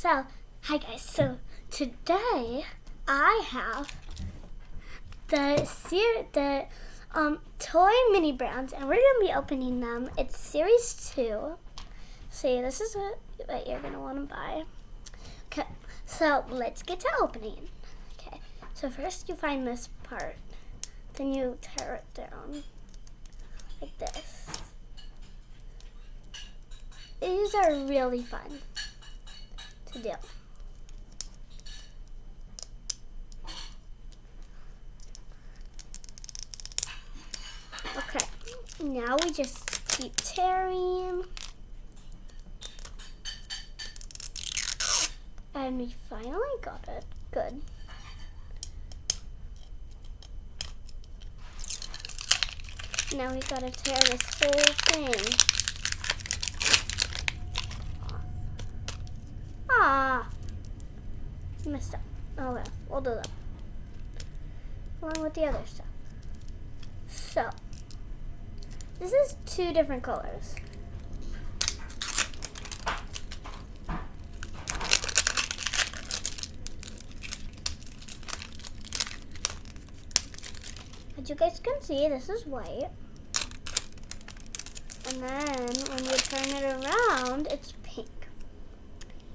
So, hi guys. So today I have the toy mini browns, and we're gonna be opening them. It's series 2. See, this is what you're gonna want to buy. Okay, so let's get to opening. Okay, so first you find this part, then you tear it down like this. These are really fun to do. Okay, now we just keep tearing. And we finally got it. Good. Now we gotta tear this whole thing off. Ah! Messed up. Oh well, we'll do that. Along with the other stuff. So, this is 2 different colors. As you guys can see, this is white. And then when you turn it around, it's pink.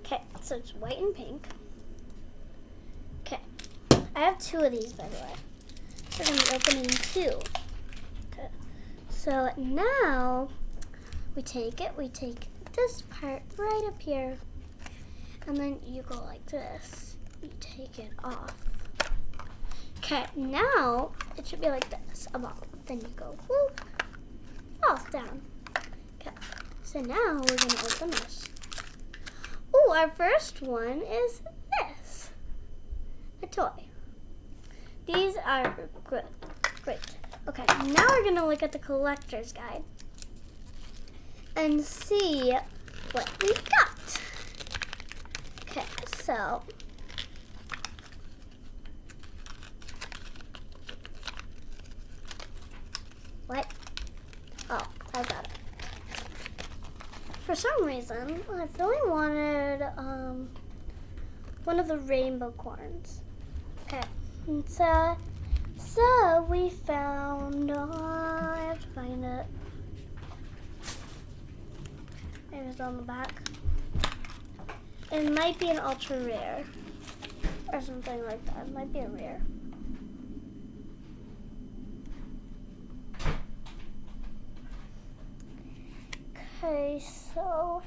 Okay, so it's white and pink. Okay, I have 2 of these, by the way. So I'm going to be opening 2. Okay, so now we take this part right up here, and then you go like this. You take it off. Okay, now it should be like this, a ball. Then you go whoop, off, down. Okay, so now we're going to open this. Oh, our first one is this, a toy. These are good, great. Okay, now we're going to look at the collector's guide and see what we got. Okay, so what? Oh, I got it. For some reason, I really wanted one of the rainbow corns. Okay, and so we found, I have to find it. It was on the back. It might be an ultra rare or something like that. It might be a rare. Okay, so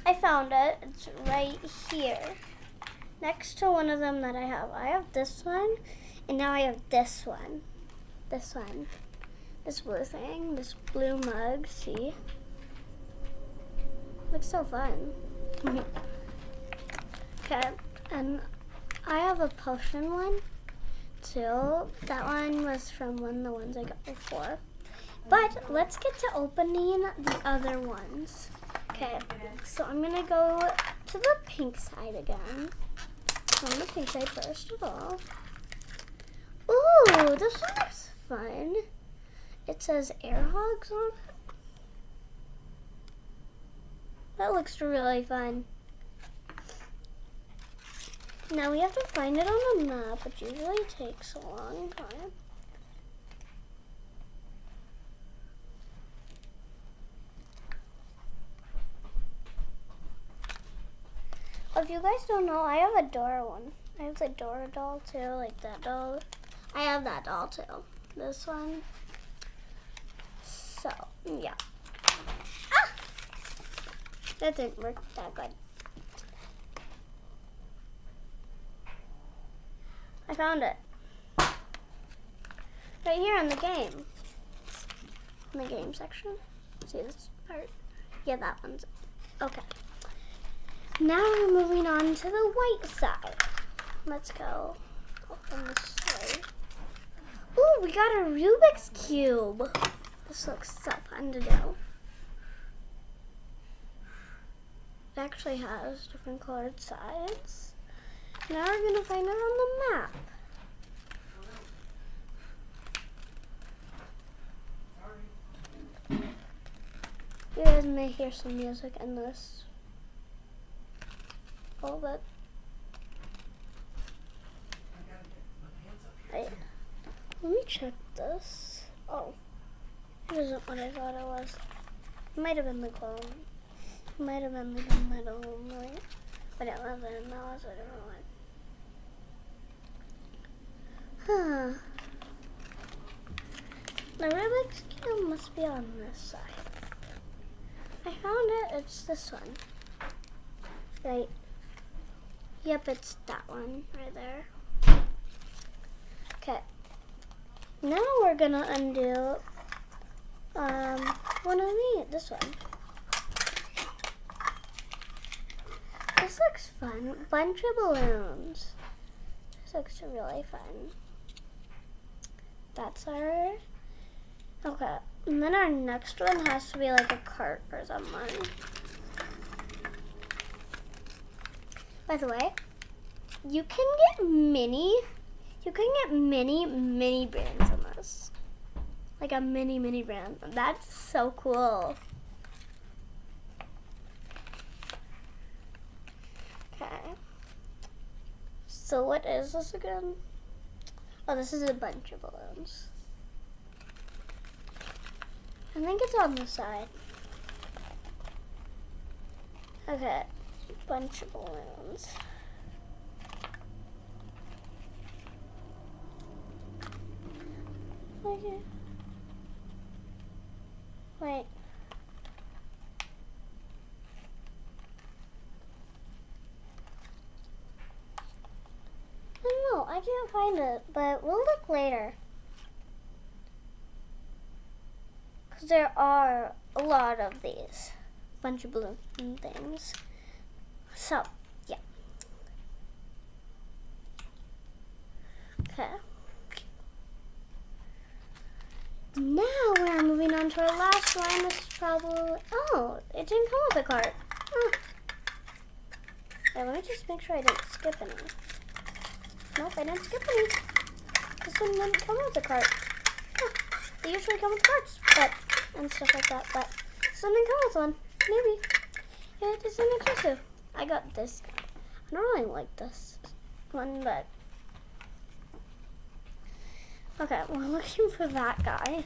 I found it. It's right here, next to one of them that I have. I have this one, and now I have this one. This one. This blue thing. This blue mug. See? Looks so fun. Okay, and I have a potion one, too. That one was from one of the ones I got before. But let's get to opening the other ones. Okay, so I'm gonna go to the pink side again. On the pink side first of all. Ooh, this one looks fun. It says Air Hogs on it. That looks really fun. Now we have to find it on the map, which usually takes a long time. If you guys don't know, I have a Dora one. I have the Dora doll too, like that doll. I have that doll too. This one. So, yeah. Ah! That didn't work that good. I found it. Right here in the game. In the game section. See this part? Yeah, that one's it. Okay. Now we're moving on to the white side. Let's go open this way. Ooh, we got a Rubik's Cube. This looks so fun to do. It actually has different colored sides. Now we're going to find it on the map. You guys may hear some music in this. A little bit. Wait. Let me check this. Oh. It isn't what I thought it was. It might have been the clone. It might have been the metal light. But it wasn't. That was a different one. Huh. The Rubik's Cube must be on this side. I found it. It's this one. Right. Yep, it's that one right there. Okay. Now we're gonna undo one of this one. This looks fun. Bunch of balloons. This looks really fun. That's our... Okay. And then our next one has to be like a cart or something. By the way, you can get mini brands in this. Like a mini brand. That's so cool. Okay. So what is this again? Oh, this is a bunch of balloons. I think it's on the side. Okay. Bunch of balloons. Okay. Wait. I don't know. I can't find it, but we'll look later. Because there are a lot of these. Bunch of balloon things. So, yeah. Okay. Now we're moving on to our last one. This is probably... Oh, it didn't come with a cart. Oh. Okay, let me just make sure I didn't skip any. Nope, I didn't skip any. This one didn't come with a cart. Oh, they usually come with carts, and stuff like that, but this one didn't come with one. Maybe. Yeah, it isn't exclusive. I got this guy. I don't really like this one, but... Okay, we're looking for that guy.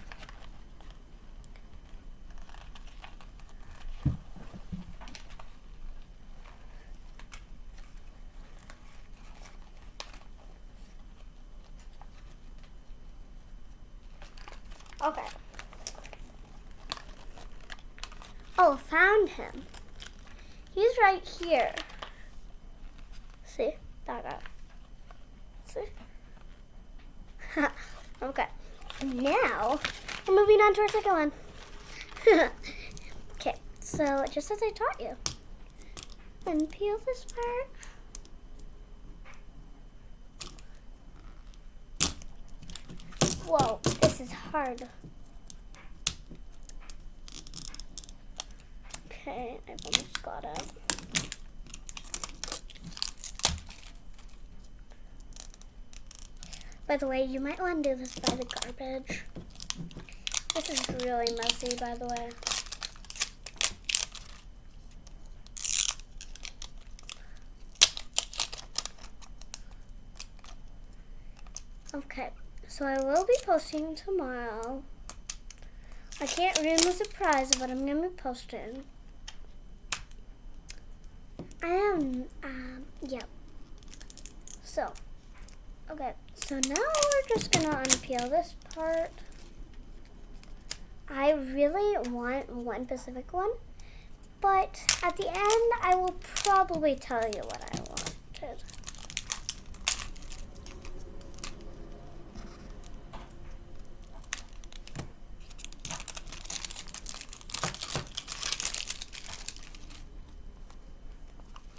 Okay. Oh, found him. He's right here. See? That guy. See? Okay. Now, we're moving on to our second one. Okay, so just as I taught you. Unpeel this part. Whoa, this is hard. Okay, I've almost got it. By the way, you might want to do this by the garbage. This is really messy, by the way. Okay, so I will be posting tomorrow. I can't ruin the surprise, but I'm going to be posting. I am, yep. So, okay. So now we're just gonna unpeel this part. I really want one specific one, but at the end I will probably tell you what I wanted.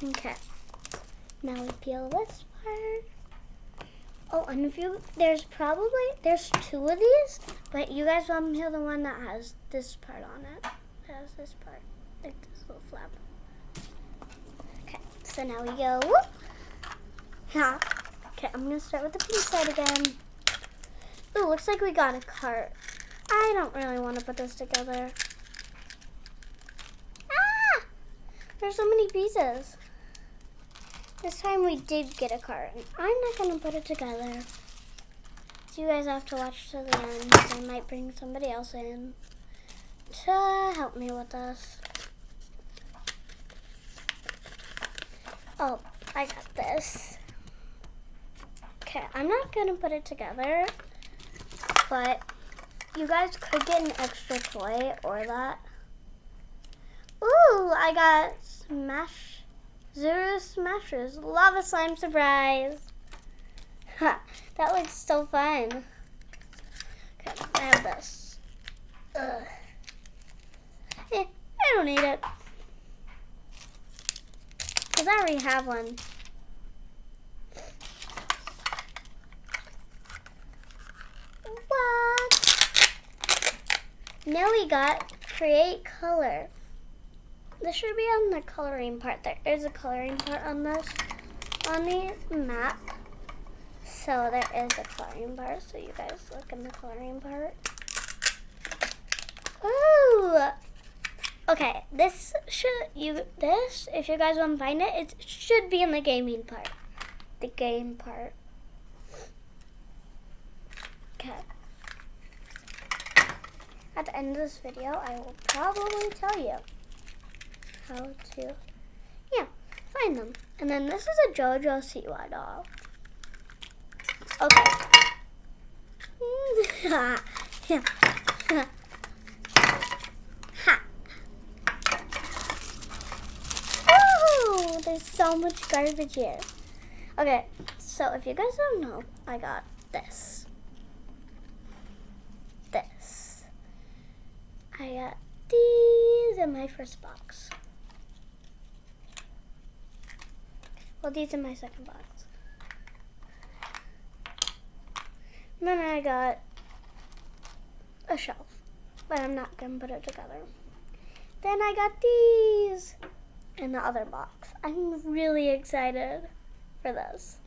Okay, now we peel this part. Oh, and if you, there's two of these, but you guys want me to peel the one that has this part on it. That has this part, like this little flap. Okay, so now we go, whoop. Yeah. Okay, I'm gonna start with the pink side again. Ooh, looks like we got a cart. I don't really want to put this together. There's so many pieces. This time we did get a carton. I'm not gonna put it together. So you guys have to watch to the end. I might bring somebody else in to help me with this. Oh, I got this. Okay, I'm not gonna put it together, but you guys could get an extra toy or that. Ooh, I got Zero Smashers Lava Slime Surprise. Ha, that looks so fun. Okay, I have this. Ugh. I don't need it. Because I already have one. What? Now we got Create Color. This should be on the coloring part. There is a coloring part on this, on the map. So there is a coloring part. So you guys look in the coloring part. Ooh. Okay, this, if you guys want to find it, it should be in the gaming part. The game part. Okay. At the end of this video, I will probably tell you how to, find them. And then this is a JoJo Siwa doll. Okay. Oh, there's so much garbage here. Okay, so if you guys don't know, I got this. I got these in my first box. Well, these in my second box. And then I got a shelf, but I'm not going to put it together. Then I got these in the other box. I'm really excited for this.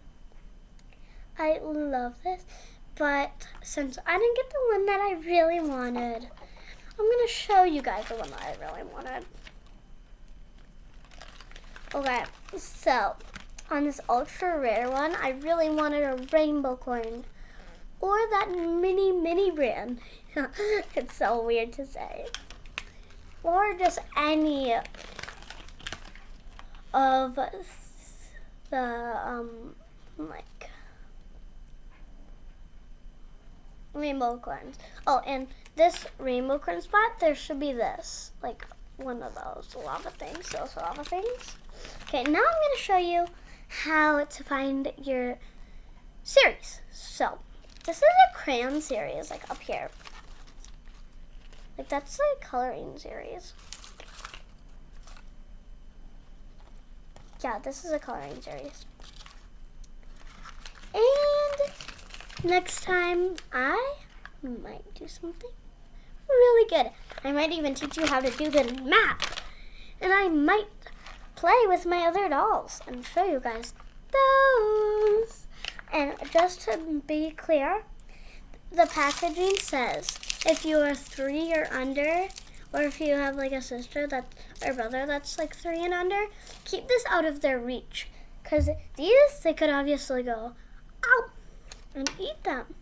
I love this, but since I didn't get the one that I really wanted, I'm going to show you guys the one that I really wanted. Okay, so on this ultra rare one, I really wanted a rainbow coin. Or that mini brand. It's so weird to say. Or just any of the, like, rainbow coins. Oh, and this rainbow coin spot, there should be this. Like, one of those lava things. Those lava things. Okay, now I'm going to show you how to find your series. So, this is a crayon series, like up here. Like that's a coloring series. Yeah, this is a coloring series. And next time I might do something really good. I might even teach you how to do the map. And I might play with my other dolls and show you guys those. And just to be clear, the packaging says if you are 3 or under, or if you have like a sister or brother that's like 3 and under, keep this out of their reach. Because these, they could obviously go out and eat them.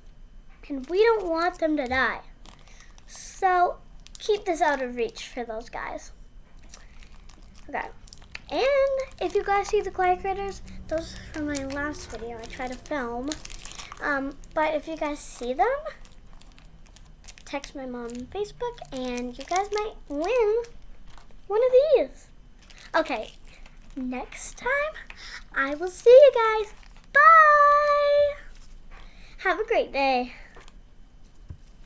And we don't want them to die. So keep this out of reach for those guys. Okay. And if you guys see the quiet critters, those are from my last video I tried to film. But if you guys see them, text my mom on Facebook and you guys might win one of these. Okay, next time I will see you guys. Bye! Have a great day.